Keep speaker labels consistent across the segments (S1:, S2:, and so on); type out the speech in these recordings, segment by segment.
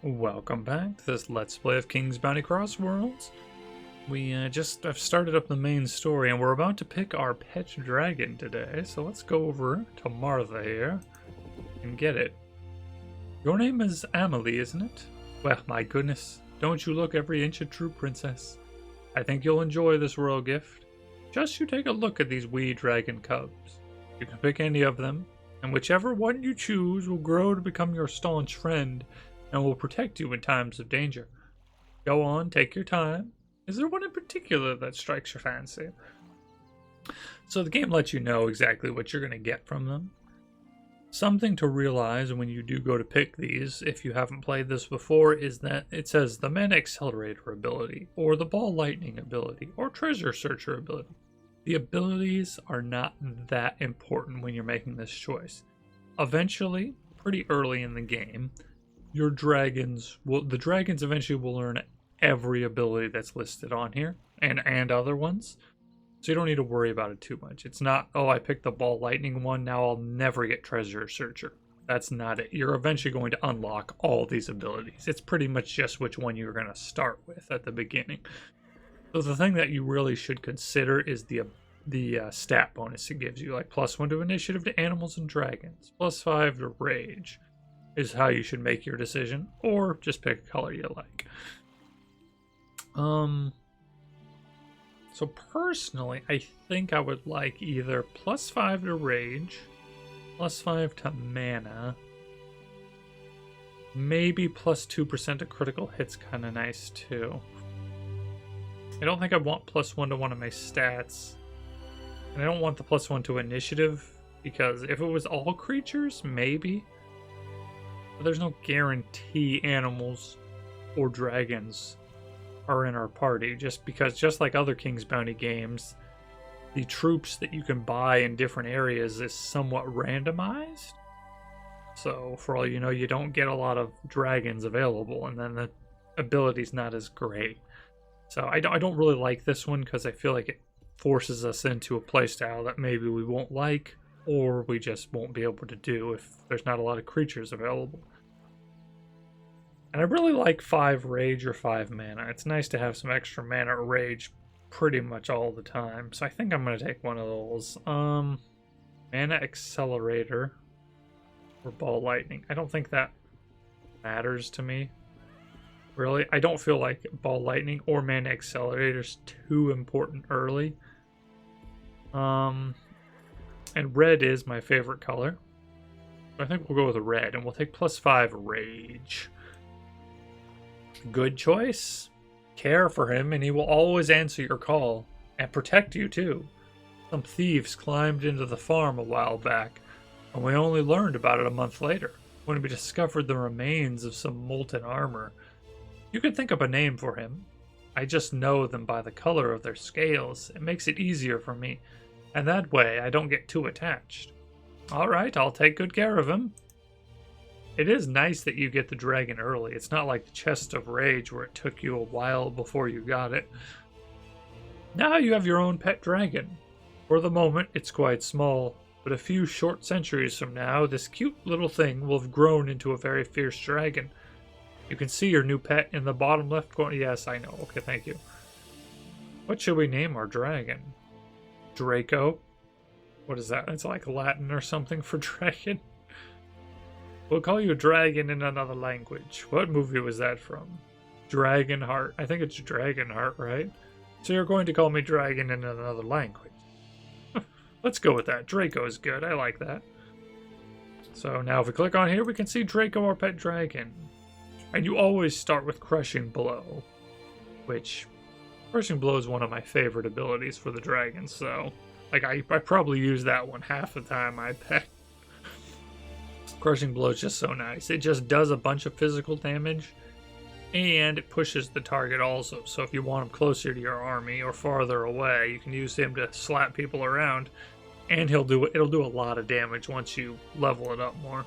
S1: Welcome back to this Let's Play of King's Bounty Crossworlds. I've started up the main story and we're about to pick our pet dragon today, so let's go over to Martha here and get it. Your name is Amelie, isn't it? Well, my goodness, don't you look every inch a true princess. I think you'll enjoy this royal gift. Just you take a look at these wee dragon cubs. You can pick any of them, and whichever one you choose will grow to become your staunch friend and will protect you in times of danger. Go on, take your time. Is there one in particular that strikes your fancy? So the game lets you know exactly what you're going to get from them. Something to realize when you do go to pick these, if you haven't played this before, is that it says the Mana Accelerator ability, or the Ball Lightning ability, or Treasure Searcher ability. The abilities are not that important when you're making this choice. Eventually, pretty early in the game, the dragons eventually will learn every ability that's listed on here and other ones, so you don't need to worry about it too much. It's not, oh, I picked the Ball Lightning one, now I'll never get Treasure Searcher. That's not it. You're eventually going to unlock all these abilities. It's pretty much just which one you're going to start with at the beginning. So the thing that you really should consider is the stat bonus it gives you, like +1 to initiative to animals and dragons, +5 to rage is how you should make your decision, or just pick a color you like. So personally, I think I would like either +5 to rage, +5 to mana, maybe +2% to critical hits, kind of nice too. I don't think I want +1 to one of my stats, and I don't want the +1 to initiative, because if it was all creatures, maybe. But there's no guarantee animals or dragons are in our party, just because, just like other King's Bounty games, the troops that you can buy in different areas is somewhat randomized. So for all you know, you don't get a lot of dragons available, and then the ability's not as great. So I don't really like this one, because I feel like it forces us into a playstyle that maybe we won't like, or we just won't be able to do if there's not a lot of creatures available. And I really like 5 rage or 5 mana. It's nice to have some extra mana or rage pretty much all the time. So I think I'm going to take one of those. Mana Accelerator or Ball Lightning. I don't think that matters to me. Really, I don't feel like Ball Lightning or Mana Accelerator is too important early. And red is my favorite color. So I think we'll go with red, and we'll take +5 rage. Good choice. Care for him, and he will always answer your call. And protect you, too. Some thieves climbed into the farm a while back, and we only learned about it a month later, when we discovered the remains of some molten armor. You could think up a name for him. I just know them by the color of their scales. It makes it easier for me, and that way I don't get too attached. Alright, I'll take good care of him. It is nice that you get the dragon early. It's not like the Chest of Rage where it took you a while before you got it. Now you have your own pet dragon. For the moment, it's quite small, but a few short centuries from now, this cute little thing will have grown into a very fierce dragon. You can see your new pet in the bottom left corner. Yes, I know. Okay, thank you. What should we name our dragon? Draco? What is that? It's like Latin or something for dragon. We'll call you Dragon in another language. What movie was that from? Dragonheart. I think it's Dragonheart, right? So you're going to call me Dragon in another language. Let's go with that. Draco is good. I like that. So now if we click on here, we can see Draco, our pet dragon. And you always start with Crushing Blow, which Crushing Blow is one of my favorite abilities for the dragon, so like I probably use that one half the time I bet. Crushing Blow is just so nice. It just does a bunch of physical damage, and it pushes the target also. So if you want him closer to your army or farther away, you can use him to slap people around, and it'll do a lot of damage once you level it up more.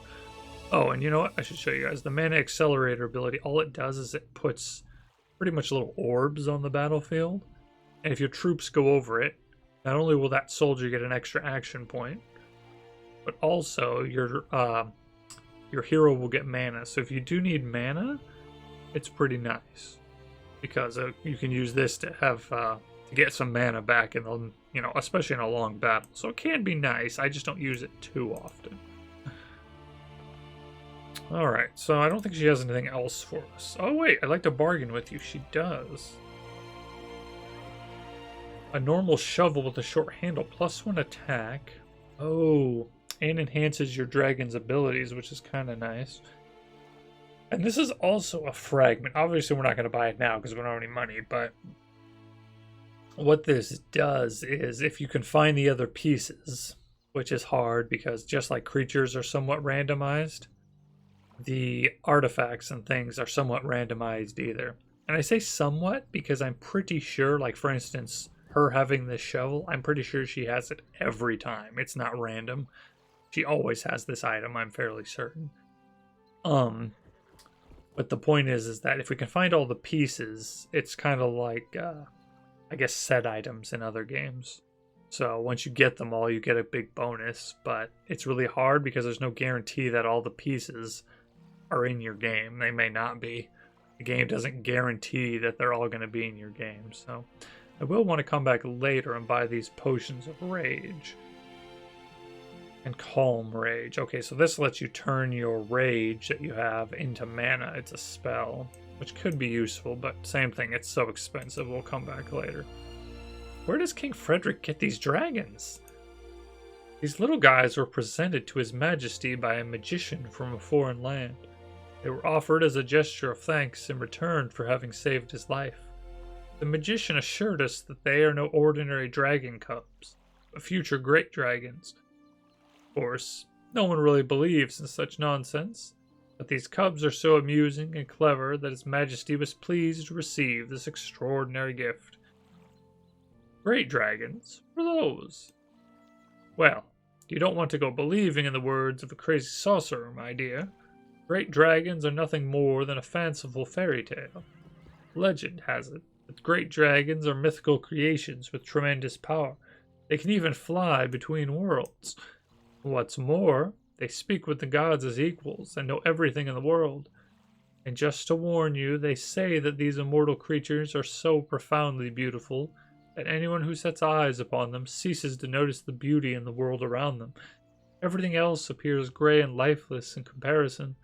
S1: Oh, and you know what? I should show you guys. The Mana Accelerator ability, all it does is it puts pretty much little orbs on the battlefield. And if your troops go over it, not only will that soldier get an extra action point, but also your hero will get mana. So if you do need mana, it's pretty nice because you can use this to have to get some mana back in the, you know, especially in a long battle. So it can be nice. I just don't use it too often. All right, so I don't think she has anything else for us. Oh wait, I'd like to bargain with you. She does. A normal shovel with a short handle, +1 attack. Oh, and enhances your dragon's abilities, which is kind of nice. And this is also a fragment. Obviously, we're not going to buy it now because we don't have any money, but what this does is if you can find the other pieces, which is hard because just like creatures are somewhat randomized, the artifacts and things are somewhat randomized either. And I say somewhat because I'm pretty sure, like for instance, her having this shovel, I'm pretty sure she has it every time. It's not random. She always has this item, I'm fairly certain. But the point is that if we can find all the pieces, it's kind of like, I guess, set items in other games. So once you get them all, you get a big bonus. But it's really hard because there's no guarantee that all the pieces are in your game. They may not be. The game doesn't guarantee that they're all going to be in your game. So I will want to come back later and buy these potions of rage. And calm rage. Okay, so this lets you turn your rage that you have into mana. It's a spell, which could be useful, but same thing, it's so expensive. We'll come back later. Where does King Frederick get these dragons? These little guys were presented to His Majesty by a magician from a foreign land. They were offered as a gesture of thanks in return for having saved his life. The magician assured us that they are no ordinary dragon cubs, but future great dragons. Of course, no one really believes in such nonsense, but these cubs are so amusing and clever that His Majesty was pleased to receive this extraordinary gift. Great dragons? What are those? Well, you don't want to go believing in the words of a crazy sorcerer, my dear. Great dragons are nothing more than a fanciful fairy tale. Legend has it that great dragons are mythical creations with tremendous power. They can even fly between worlds. What's more, they speak with the gods as equals and know everything in the world. And just to warn you, they say that these immortal creatures are so profoundly beautiful that anyone who sets eyes upon them ceases to notice the beauty in the world around them. Everything else appears gray and lifeless in comparison.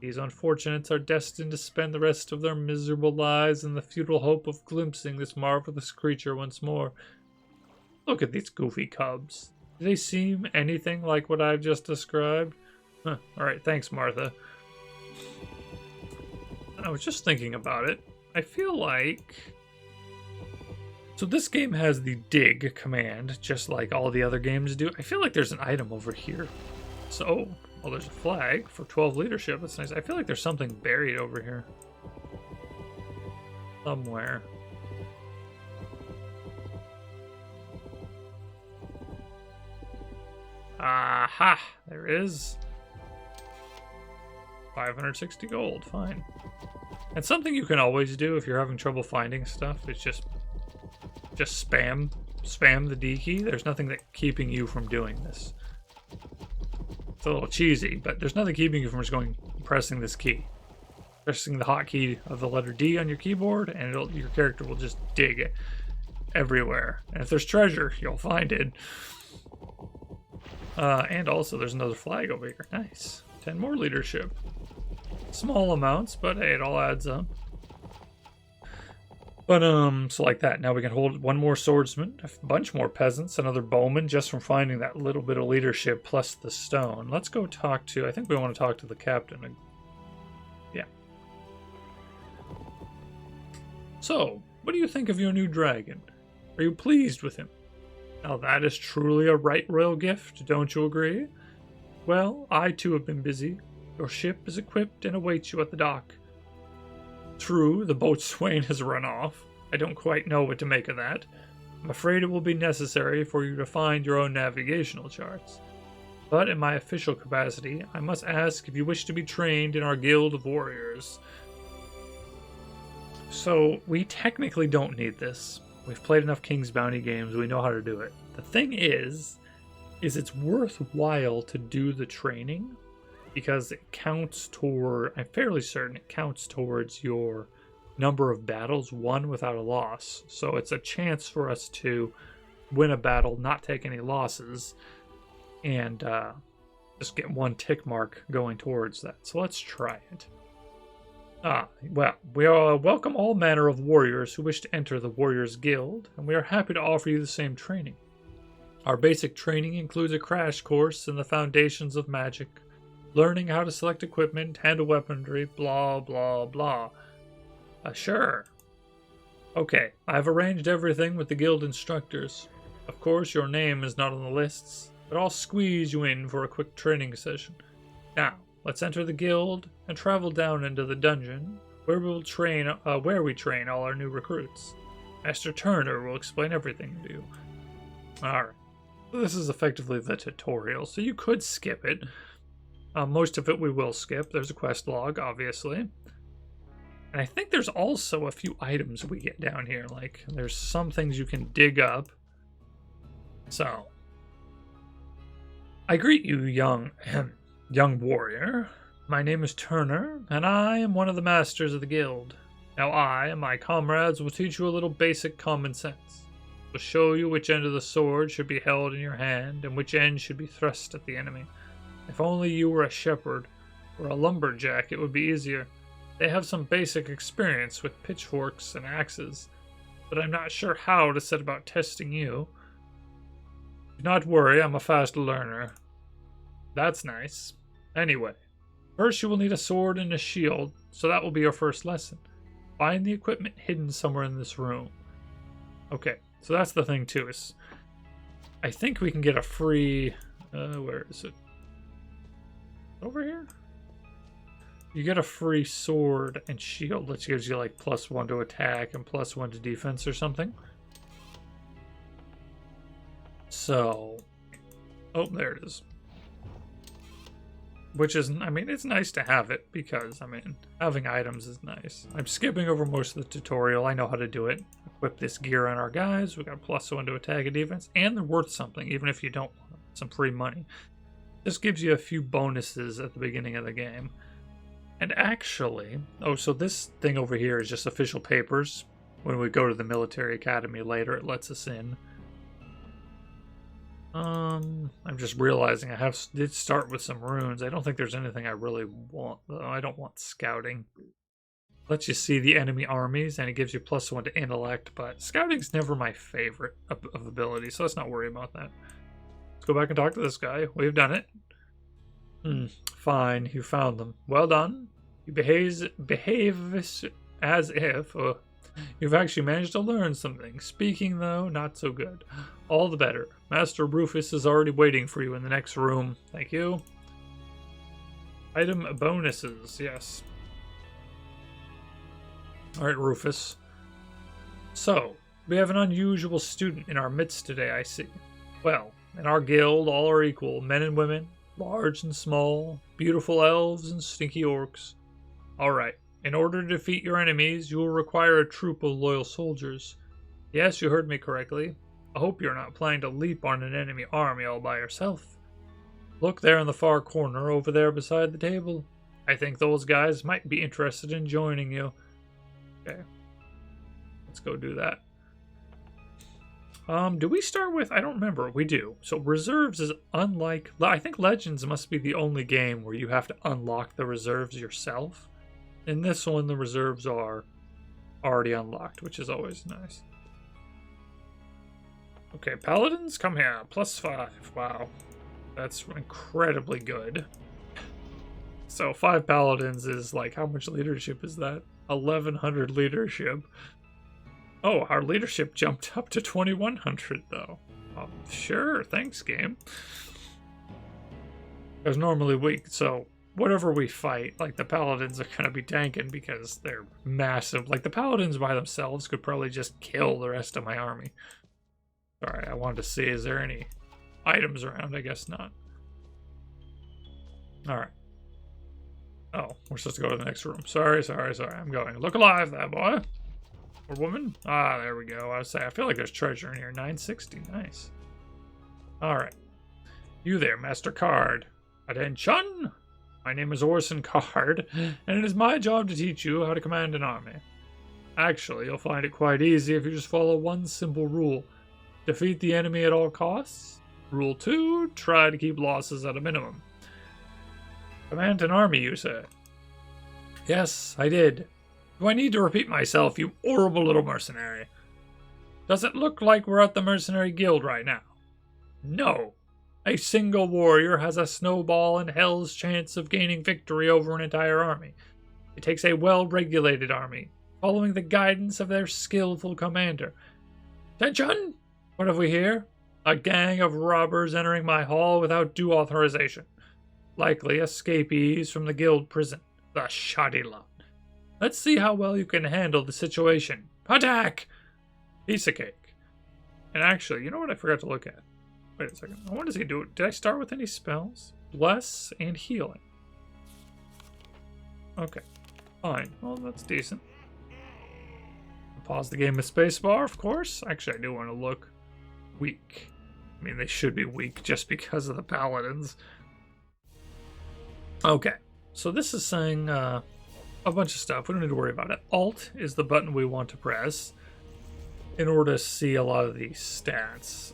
S1: These unfortunates are destined to spend the rest of their miserable lives in the futile hope of glimpsing this marvelous creature once more. Look at these goofy cubs. Do they seem anything like what I've just described? Huh. Alright, thanks, Martha. I was just thinking about it. I feel like... So this game has the dig command, just like all the other games do. I feel like there's an item over here. So, well, there's a flag for 12 leadership. That's nice. I feel like there's something buried over here. Somewhere. Aha! There is. 560 gold. Fine. And something you can always do if you're having trouble finding stuff is just spam the D key. There's nothing that keeping you from doing this. It's a little cheesy, but there's nothing keeping you from just pressing this key. Pressing the hotkey of the letter D on your keyboard, and your character will just dig it everywhere. And if there's treasure, you'll find it. And also, there's another flag over here. Nice. 10 more leadership. Small amounts, but hey, it all adds up. But, so like that. Now we can hold one more swordsman, a bunch more peasants, another bowman, just from finding that little bit of leadership plus the stone. Let's go talk to, I think we want to talk to the captain. Yeah. So, what do you think of your new dragon? Are you pleased with him? Now that is truly a right royal gift, don't you agree? Well, I too have been busy. Your ship is equipped and awaits you at the dock. True, the boatswain has run off. I don't quite know what to make of that. I'm afraid it will be necessary for you to find your own navigational charts. But in my official capacity, I must ask if you wish to be trained in our guild of warriors. So, we technically don't need this. We've played enough King's Bounty games, we know how to do it. The thing is it's worthwhile to do the training, because it counts toward, I'm fairly certain it counts towards your number of battles won without a loss. So it's a chance for us to win a battle, not take any losses, and just get one tick mark going towards that. So let's try it. Well, we welcome all manner of warriors who wish to enter the Warriors Guild, and we are happy to offer you the same training. Our basic training includes a crash course in the foundations of magic, learning how to select equipment, handle weaponry, blah, blah, blah. Sure. Okay, I've arranged everything with the guild instructors. Of course, your name is not on the lists, but I'll squeeze you in for a quick training session. Now, let's enter the guild and travel down into the dungeon, where we train all our new recruits. Master Turner will explain everything to you. Alright. This is effectively the tutorial, so you could skip it. Most of it we will skip. There's a quest log, obviously. And I think there's also a few items we get down here. Like, there's some things you can dig up. So, I greet you, young warrior. My name is Turner, and I am one of the masters of the guild. Now I and my comrades will teach you a little basic common sense. We'll show you which end of the sword should be held in your hand, and which end should be thrust at the enemy. If only you were a shepherd or a lumberjack, it would be easier. They have some basic experience with pitchforks and axes, but I'm not sure how to set about testing you. Do not worry, I'm a fast learner. That's nice. Anyway, first you will need a sword and a shield, so that will be your first lesson. Find the equipment hidden somewhere in this room. Okay, so that's the thing too, is I think we can get a free, where is it? Over here? You get a free sword and shield, which gives you like +1 to attack and +1 to defense or something. So, oh, there it is. Which is, I mean, it's nice to have it because, I mean, having items is nice. I'm skipping over most of the tutorial. I know how to do it. Equip this gear on our guys. We got +1 to attack and defense, and they're worth something, even if you don't want some free money. This gives you a few bonuses at the beginning of the game. And actually, oh, so this thing over here is just official papers. When we go to the military academy later, it lets us in. I'm just realizing I did start with some runes. I don't think there's anything I really want, though. I don't want scouting. Lets you see the enemy armies, and it gives you +1 to intellect, but scouting's never my favorite of ability, so let's not worry about that. Let's go back and talk to this guy. We've done it. Fine, you found them. Well done. You behave as if you've actually managed to learn something. Speaking, though, not so good. All the better. Master Rufus is already waiting for you in the next room. Thank you. Item bonuses, yes. Alright, Rufus. So, we have an unusual student in our midst today, I see. Well, in our guild, all are equal, men and women, large and small, beautiful elves and stinky orcs. Alright, in order to defeat your enemies, you will require a troop of loyal soldiers. Yes, you heard me correctly. I hope you're not planning to leap on an enemy army all by yourself. Look there in the far corner, over there beside the table. I think those guys might be interested in joining you. Okay. Let's go do that. Do we start with... I don't remember. We do. So reserves is unlike... I think Legends must be the only game where you have to unlock the reserves yourself. In this one, the reserves are already unlocked, which is always nice. Okay, Paladins, come here. +5. Wow. That's incredibly good. So 5 Paladins is like, how much leadership is that? 1100 leadership. Oh, our leadership jumped up to 2100 though. Sure, thanks game. Because normally so whatever we fight, like the Paladins are going to be tanking because they're massive. Like the Paladins by themselves could probably just kill the rest of my army. Sorry, I wanted to see, is there any items around? I guess not. Alright. Oh, we're supposed to go to the next room. Sorry. I'm going. Look alive, that boy. Or woman. Ah, there we go. I feel like there's treasure in here. 960. Nice. Alright. You there, Master Card. Attention! My name is Orson Card, and it is my job to teach you how to command an army. Actually, you'll find it quite easy if you just follow one simple rule. Defeat the enemy at all costs. Rule 2, try to keep losses at a minimum. Command an army, you say? Yes, I did. Do I need to repeat myself, you horrible little mercenary? Does it look like we're at the mercenary guild right now? No. A single warrior has a snowball in hell's chance of gaining victory over an entire army. It takes a well-regulated army, following the guidance of their skillful commander. Attention! What have we here? A gang of robbers entering my hall without due authorization. Likely escapees from the guild prison, the shoddy lot. Let's see how well you can handle the situation. Attack! Piece of cake. And actually, you know what I forgot to look at? Wait a second. What does he do? Did I start with any spells? Bless and healing. Okay. Fine. Well, that's decent. Pause the game with spacebar, of course. Actually, I do want to look weak. I mean, they should be weak just because of the paladins. Okay. So this is saying a bunch of stuff. We don't need to worry about it. Alt is the button we want to press in order to see a lot of these stats.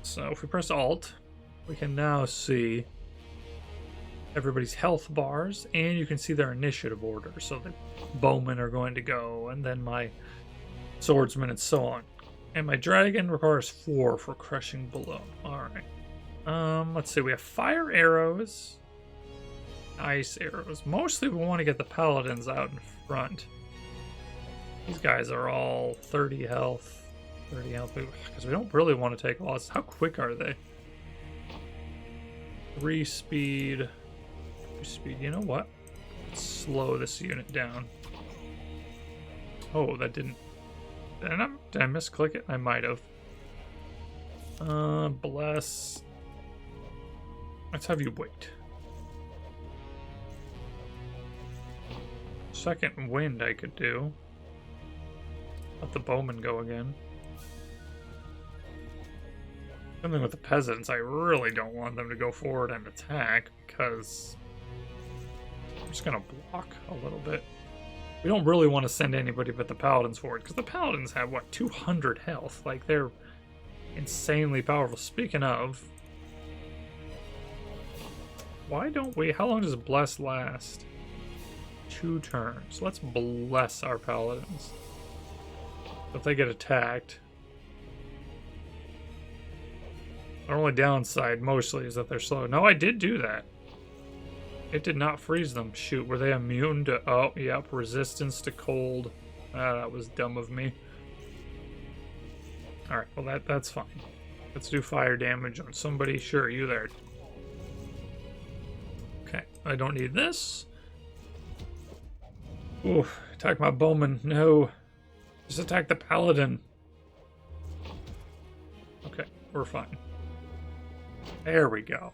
S1: So if we press Alt, we can now see everybody's health bars, and you can see their initiative order. So the bowmen are going to go, and then my swordsman, and so on. And my dragon requires 4 for crushing blow. Alright. Let's see. We have fire arrows, ice arrows. Mostly we want to get the paladins out in front. These guys are all 30 health. 30 health, because we don't really want to take losses. How quick are they? 3 speed. 2 speed. You know what? Let's slow this unit down. Oh, that didn't. Did I misclick it? I might have. Bless. Let's have you wait. Second wind I could do. Let the bowman go again. Something with the peasants, I really don't want them to go forward and attack because I'm just going to block a little bit. We don't really want to send anybody but the paladins forward because the paladins have, what, 200 health? Like, they're insanely powerful. Speaking of, why don't we... How long does Bless last? 2 turns. Let's bless our paladins. If they get attacked... Our only downside, mostly, is that they're slow. No, I did do that. It did not freeze them. Shoot, were they immune to... Oh, yep, resistance to cold. That was dumb of me. Alright, well, that's fine. Let's do fire damage on somebody. Sure, you there. Okay, I don't need this. Ooh, attack my bowman. No. Just attack the paladin. Okay, we're fine. There we go.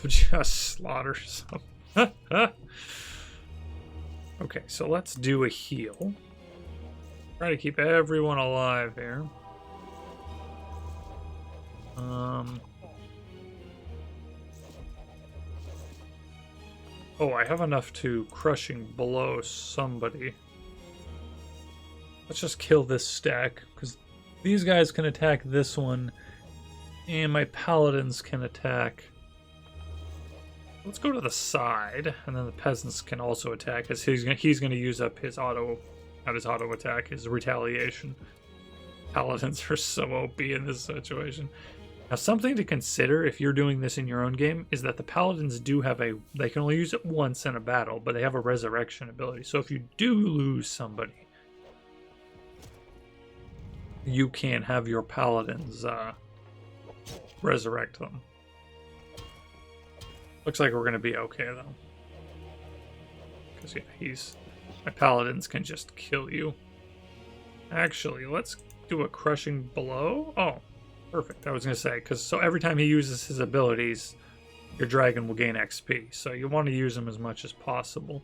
S1: Just slaughter some. Okay, so let's do a heal. Try to keep everyone alive here. Oh, I have enough to crushing blow somebody. Let's just kill this stack, because these guys can attack this one, and my paladins can attack. Let's go to the side, and then the peasants can also attack, because he's going to use up his auto attack, his retaliation. Paladins are so OP in this situation. Now, something to consider if you're doing this in your own game is that the paladins do have they can only use it once in a battle, but they have a resurrection ability. So if you do lose somebody, you can have your paladins resurrect them. Looks like we're going to be okay, though. Because, yeah, my paladins can just kill you. Actually, let's do a crushing blow. Oh, perfect. I was going to say, because so every time he uses his abilities, your dragon will gain XP. So you want to use them as much as possible.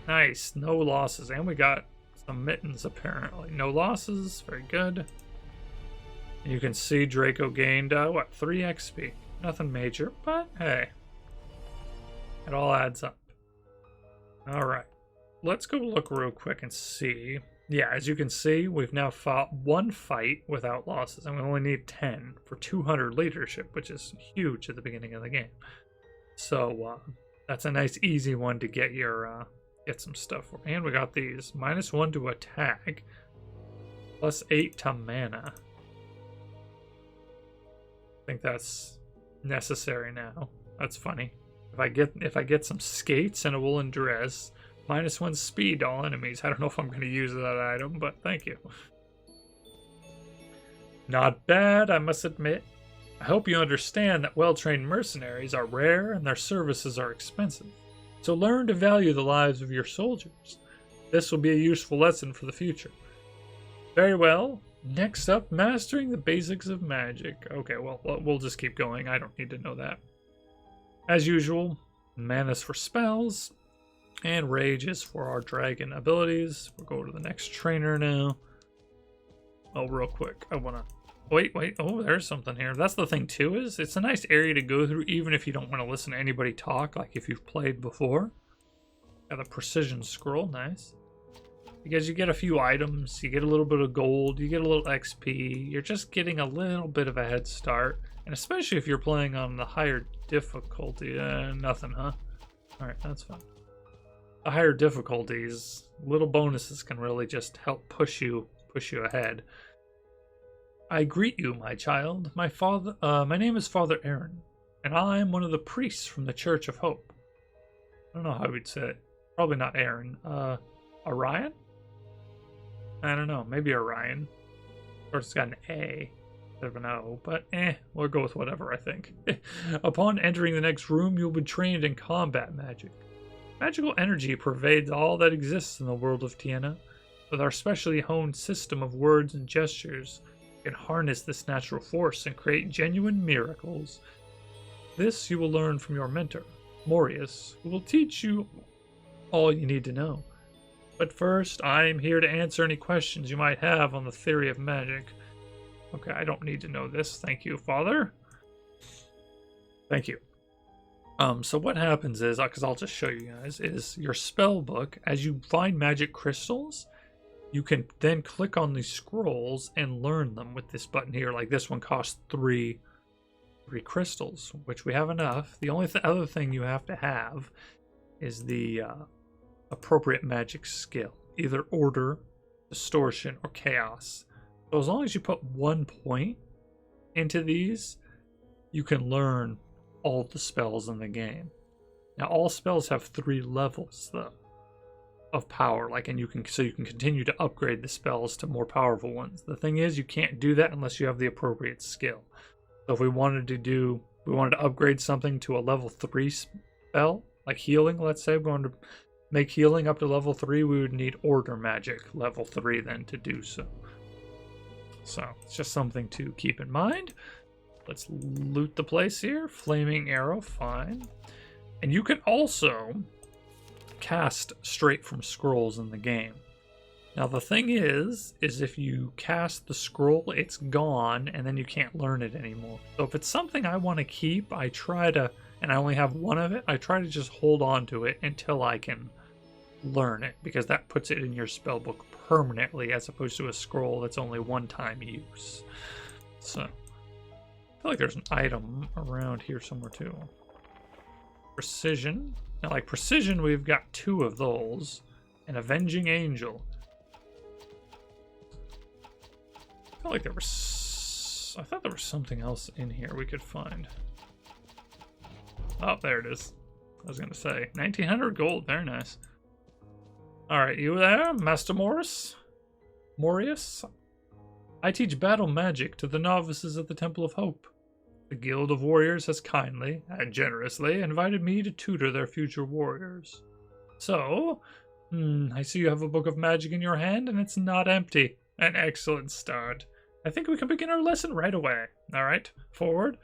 S1: Nice. No losses. And we got some mittens, apparently. No losses. Very good. And you can see Draco gained, what, 3 XP. Nothing major, but hey. It all adds up. All right. Let's go look real quick and see. Yeah, as you can see, we've now fought 1 fight without losses, and we only need 10 for 200 leadership, which is huge at the beginning of the game. So that's a nice, easy one to get your get some stuff for. And we got these -1 to attack, +8 to mana. I think that's necessary now. That's funny. If I get some skates and a woolen dress. -1 speed to all enemies. I don't know if I'm going to use that item, but thank you. Not bad, I must admit. I hope you understand that well-trained mercenaries are rare and their services are expensive. So learn to value the lives of your soldiers. This will be a useful lesson for the future. Very well. Next up, mastering the basics of magic. Okay, well, we'll just keep going. I don't need to know that. As usual, mana's for spells. And rage is for our dragon abilities. We'll go to the next trainer now. Oh, real quick. I want to... Wait. Oh, there's something here. That's the thing, too, is it's a nice area to go through, even if you don't want to listen to anybody talk, like if you've played before. Got a precision scroll. Nice. Because you get a few items, you get a little bit of gold, you get a little XP. You're just getting a little bit of a head start. And especially if you're playing on the higher difficulty. Nothing, huh? Alright, that's fine. The higher difficulties, little bonuses can really just help push you ahead. I greet you, my child. My name is Father Aaron, and I am one of the priests from the Church of Hope. I don't know how we'd say it. Probably not Aaron. Orion? I don't know. Maybe Orion. Of course, it's got an A instead of an O, but we'll go with whatever, I think. Upon entering the next room, you'll be trained in combat magic. Magical energy pervades all that exists in the world of Tiana. With our specially honed system of words and gestures, we can harness this natural force and create genuine miracles. This you will learn from your mentor, Morius, who will teach you all you need to know. But first, I am here to answer any questions you might have on the theory of magic. Okay, I don't need to know this. Thank you, Father. Thank you. So what happens is, because I'll just show you guys, is your spell book, as you find magic crystals, you can then click on these scrolls and learn them with this button here. Like this one costs 3 crystals, which we have enough. The only other thing you have to have is the appropriate magic skill, either order, distortion, or chaos. So as long as you put 1 point into these, you can learn all the spells in the game. Now all spells have 3 levels though of power, so you can continue to upgrade the spells to more powerful ones. The thing is, you can't do that unless you have the appropriate skill. So if we wanted to upgrade something to a level 3 spell, like healing, let's say we wanted to make healing up to level 3, we would need order magic level 3 then to do so. So it's just something to keep in mind. Let's loot the place here. Flaming arrow, fine. And you can also cast straight from scrolls in the game. Now the thing is if you cast the scroll, it's gone, and then you can't learn it anymore. So if it's something I want to keep, I try to, and I only have 1 of it, I try to just hold on to it until I can learn it, because that puts it in your spellbook permanently, as opposed to a scroll that's only 1-time use. So I feel like there's an item around here somewhere too. Precision. Now, like precision, we've got 2 of those. An Avenging Angel. I feel like there was... I thought there was something else in here we could find. Oh, there it is. I was going to say. 1900 gold. Very nice. Alright, you there, Master Morius? I teach battle magic to the novices at the Temple of Hope. The Guild of Warriors has kindly and generously invited me to tutor their future warriors. So, I see you have a book of magic in your hand, and it's not empty. An excellent start. I think we can begin our lesson right away. Alright, forward.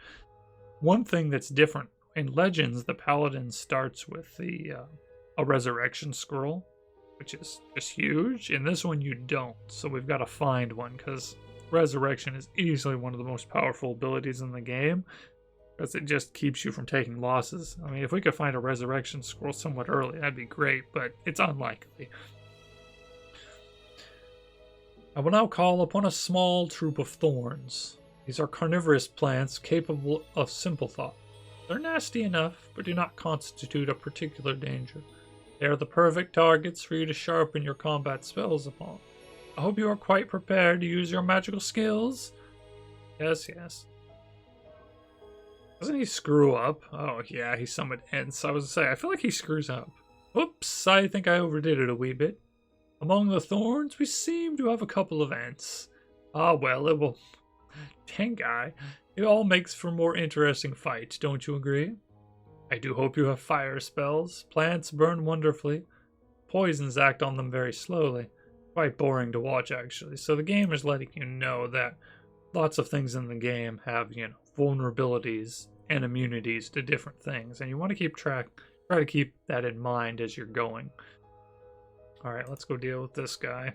S1: One thing that's different. In Legends, the Paladin starts with a resurrection scroll, which is just huge. In this one, you don't. So we've got to find one, because resurrection is easily one of the most powerful abilities in the game. because it just keeps you from taking losses. I mean, if we could find a resurrection scroll somewhat early, that'd be great, but it's unlikely. I will now call upon a small troop of thorns. These are carnivorous plants capable of simple thought. They're nasty enough, but do not constitute a particular danger. They are the perfect targets for you to sharpen your combat spells upon. I hope you are quite prepared to use your magical skills. Yes, yes. Doesn't he screw up? Oh, yeah, he summoned Ents. I was gonna say, I feel like he screws up. Oops, I think I overdid it a wee bit. Among the thorns, we seem to have a couple of Ents. Ah, well, it will... Dang guy. It all makes for a more interesting fight, don't you agree? I do hope you have fire spells. Plants burn wonderfully. Poisons act on them very slowly. Quite boring to watch, actually. So the game is letting you know that lots of things in the game have, vulnerabilities and immunities to different things. And you want to try to keep that in mind as you're going. Alright, let's go deal with this guy.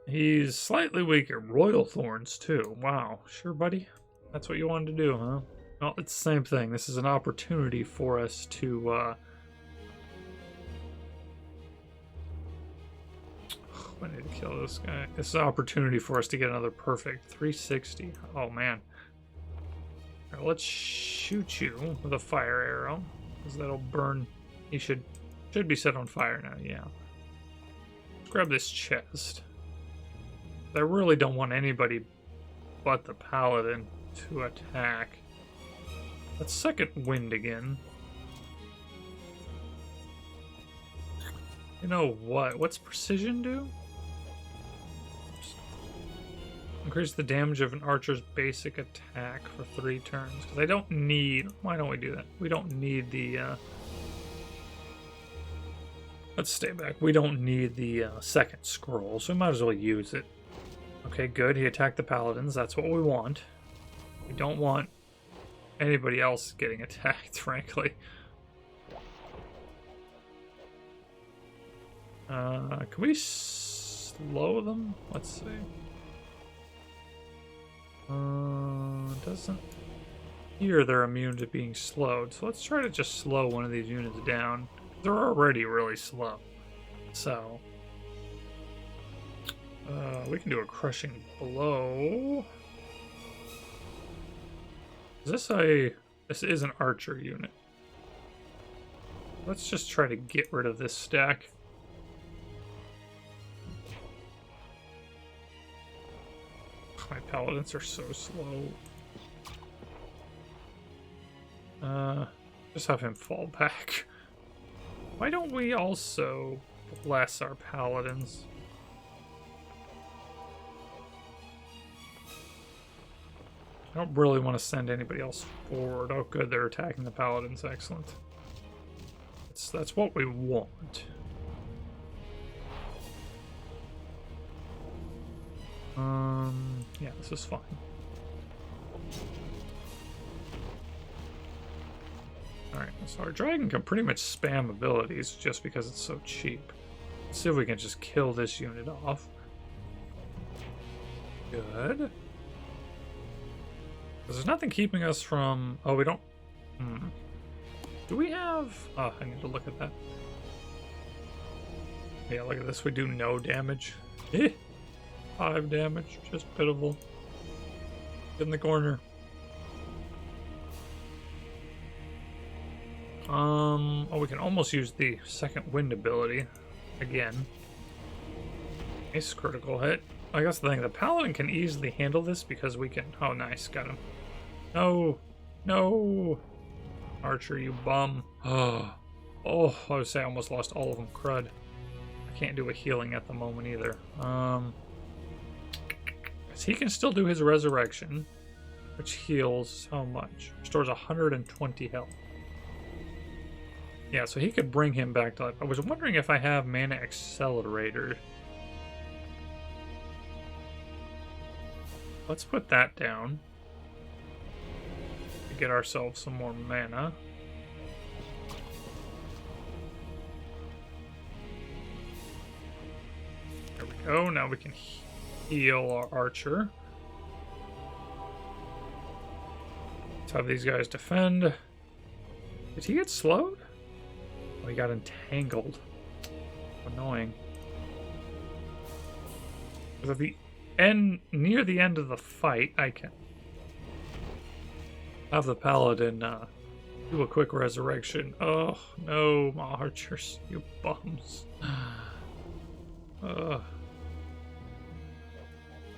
S1: He's slightly weaker. Royal Thorns, too. Wow. Sure, buddy? That's what you wanted to do, huh? Well, it's the same thing. This is an opportunity for us to, I need to kill this guy. This is an opportunity for us to get another perfect 360. Oh, man. All right, let's shoot you with a fire arrow, because that'll burn. He should be set on fire now, yeah. Let's grab this chest. I really don't want anybody but the paladin to attack. Let's second wind again. You know what? What's precision do? Increase the damage of an archer's basic attack for 3 turns. Because I don't need... Why don't we do that? We don't need the... Let's stay back. We don't need the second scroll, so we might as well use it. Okay, good. He attacked the paladins. That's what we want. We don't want anybody else getting attacked, frankly. Can we slow them? Let's see. Doesn't... Here they're immune to being slowed, so let's try to just slow one of these units down. They're already really slow. So... we can do a crushing blow. Is this a... This is an archer unit. Let's just try to get rid of this stack. My paladins are so slow. Just have him fall back. Why don't we also bless our paladins? I don't really want to send anybody else forward. Oh, good, they're attacking the paladins. Excellent. That's what we want. Yeah, this is fine. Alright, so our dragon can pretty much spam abilities just because it's so cheap. Let's see if we can just kill this unit off. Good. Because there's nothing keeping us from... Oh, we don't... Do we have... Oh, I need to look at that. Yeah, look at this. We do no damage. 5 damage. Just pitiful. Get in the corner. Oh, we can almost use the second wind ability again. Nice critical hit. I guess the thing, the paladin can easily handle this because we can... Oh, nice. Got him. No. No. Archer, you bum. Oh, I would say I almost lost all of them. Crud. I can't do a healing at the moment either. He can still do his resurrection, which heals how much? Restores 120 health. Yeah, so he could bring him back to life. I was wondering if I have mana accelerator. Let's put that down to get ourselves some more mana. There we go. Now we can heal our archer. have these guys defend. Did he get slowed? Oh, he got entangled. Annoying. Because at the end, near the end of the fight, I can have the paladin do a quick resurrection. Oh no, my archers, you bums.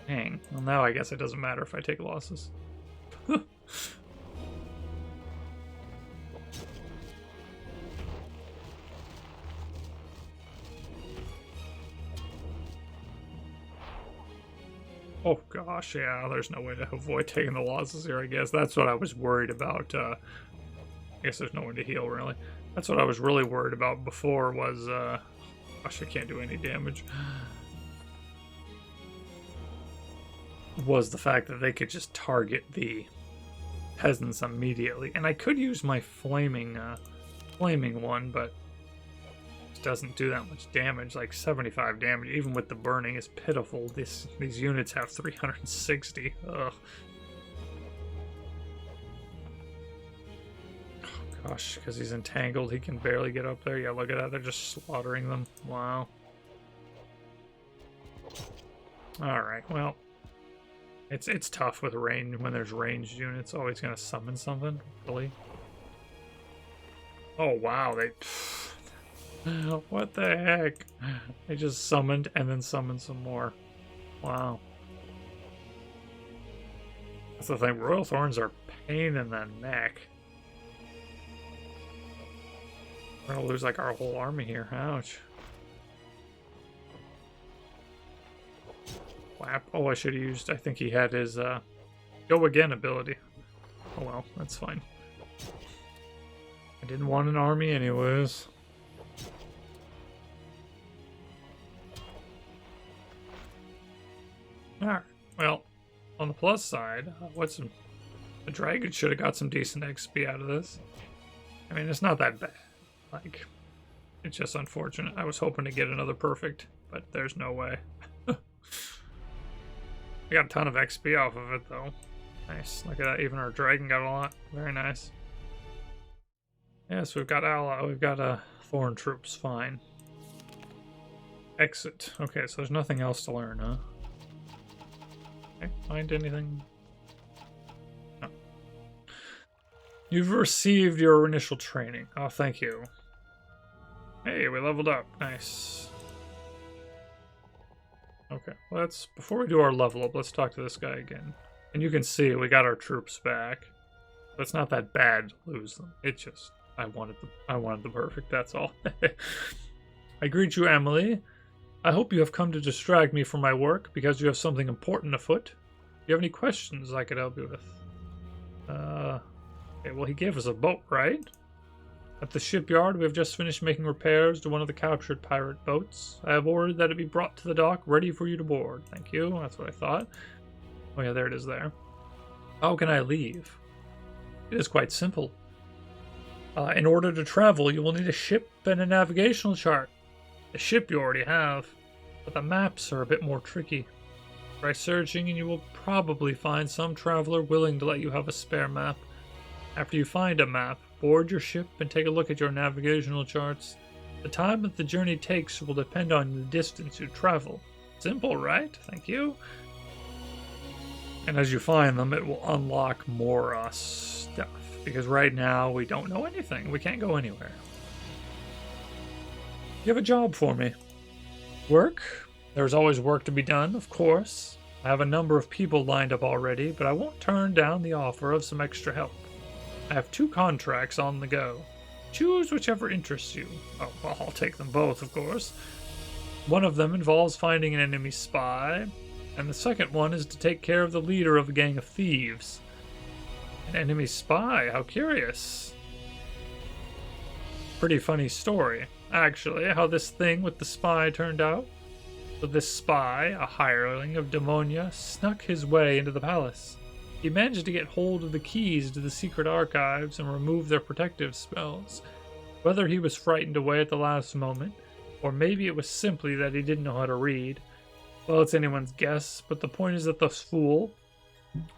S1: Dang. Well, now I guess it doesn't matter if I take losses. Oh gosh, yeah, there's no way to avoid taking the losses here, I guess. That's what I was worried about. I guess there's no one to heal, really. That's what I was really worried about before was, gosh, I can't do any damage. Was the fact that they could just target the peasants immediately. And I could use my flaming one, but it doesn't do that much damage, like 75 damage. Even with the burning is pitiful. These units have 360. Ugh. Oh, gosh, because he's entangled, he can barely get up there. Yeah, look at that. They're just slaughtering them. Wow. Alright, well. It's tough with range when there's ranged units. Always gonna summon something, really. Oh wow, they what the heck? They just summoned and then summoned some more. Wow. That's the thing, Royal Thorns are pain in the neck. We're gonna lose like our whole army here. Ouch. Whap. Oh, I should have used, I think he had his go again ability. Oh well, that's fine. I didn't want an army anyways. Alright, well, on the plus side, the dragon should have got some decent XP out of this. I mean, it's not that bad. Like, it's just unfortunate. I was hoping to get another perfect, but there's no way. We got a ton of XP off of it, though. Nice. Look at that. Even our dragon got a lot. Very nice. Yes, we've got thorn troops. Fine. Exit. Okay, so there's nothing else to learn, huh? Okay, find anything? No. You've received your initial training. Oh, thank you. Hey, we leveled up. Nice. Okay, before we do our level up, let's talk to this guy again. And you can see we got our troops back. But it's not that bad to lose them. It's just I wanted the perfect, that's all. I greet you, Emily. I hope you have come to distract me from my work because you have something important afoot. Do you have any questions I could help you with? Okay, well he gave us a boat, right? At the shipyard, we have just finished making repairs to one of the captured pirate boats. I have ordered that it be brought to the dock, ready for you to board. Thank you, that's what I thought. Oh yeah, there it is there. How can I leave? It is quite simple. In order to travel, you will need a ship and a navigational chart. The ship you already have, but the maps are a bit more tricky. Try searching and you will probably find some traveler willing to let you have a spare map. After you find a map, board your ship and take a look at your navigational charts. The time that the journey takes will depend on the distance you travel. Simple, right? Thank you. And as you find them, it will unlock more stuff. Because right now, we don't know anything. We can't go anywhere. You have a job for me. Work? There's always work to be done, of course. I have a number of people lined up already, but I won't turn down the offer of some extra help. I have 2 contracts on the go. Choose whichever interests you. Oh, well, I'll take them both, of course. One of them involves finding an enemy spy, and the second one is to take care of the leader of a gang of thieves. An enemy spy? How curious. Pretty funny story, actually, how this thing with the spy turned out. So this spy, a hireling of Demonia, snuck his way into the palace. He managed to get hold of the keys to the secret archives and remove their protective spells. Whether he was frightened away at the last moment, or maybe it was simply that he didn't know how to read, well, it's anyone's guess, but the point is that this fool,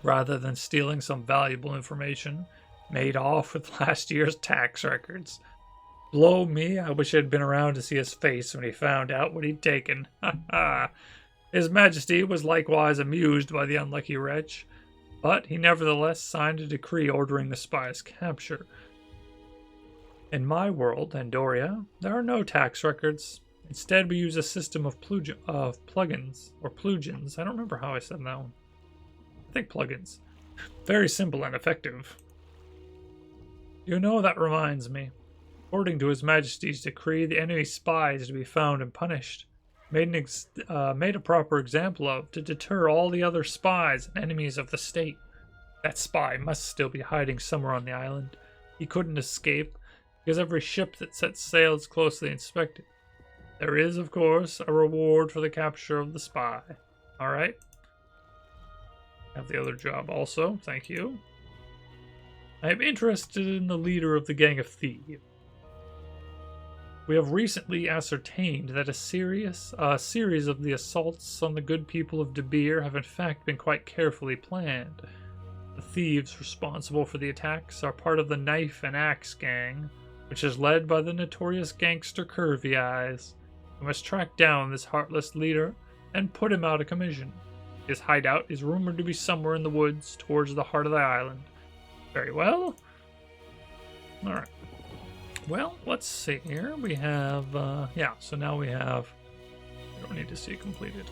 S1: rather than stealing some valuable information made off with last year's tax records. Blow me, I wish I'd been around to see his face when he found out what he'd taken. Ha ha! His Majesty was likewise amused by the unlucky wretch, but he nevertheless signed a decree ordering the spy's capture. In my world, Andoria, there are no tax records. Instead, we use a system of plugins, or plugins. I don't remember how I said that one. I think plugins. Very simple and effective. You know, that reminds me. According to His Majesty's decree, the enemy spy is to be found and punished. Made a proper example of to deter all the other spies and enemies of the state. That spy must still be hiding somewhere on the island. He couldn't escape, because every ship that sets sail is closely inspected. There is, of course, a reward for the capture of the spy. Alright. Have the other job also, thank you. I am interested in the leader of the gang of thieves. We have recently ascertained that a series of the assaults on the good people of De Beer have in fact been quite carefully planned. The thieves responsible for the attacks are part of the Knife and Axe gang, which is led by the notorious gangster Curvy Eyes. We must track down this heartless leader and put him out of commission. His hideout is rumored to be somewhere in the woods towards the heart of the island. Very well. Alright. Well, let's see here. We have, so now we have, we don't need to see completed.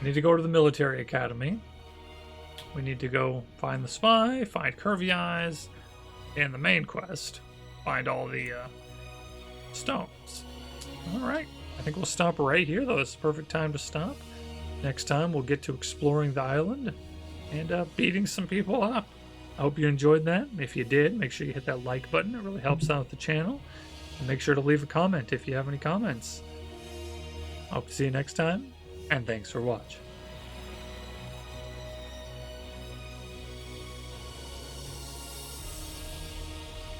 S1: We need to go to the military academy. We need to go find the spy, find Curvy Eyes, and the main quest, find all the stones. Alright, I think we'll stop right here, though. It's the perfect time to stop. Next time, we'll get to exploring the island and beating some people up. I hope you enjoyed that. If you did, make sure you hit that like button. It really helps out the channel. And make sure to leave a comment if you have any comments. I hope to see you next time, and thanks for watching.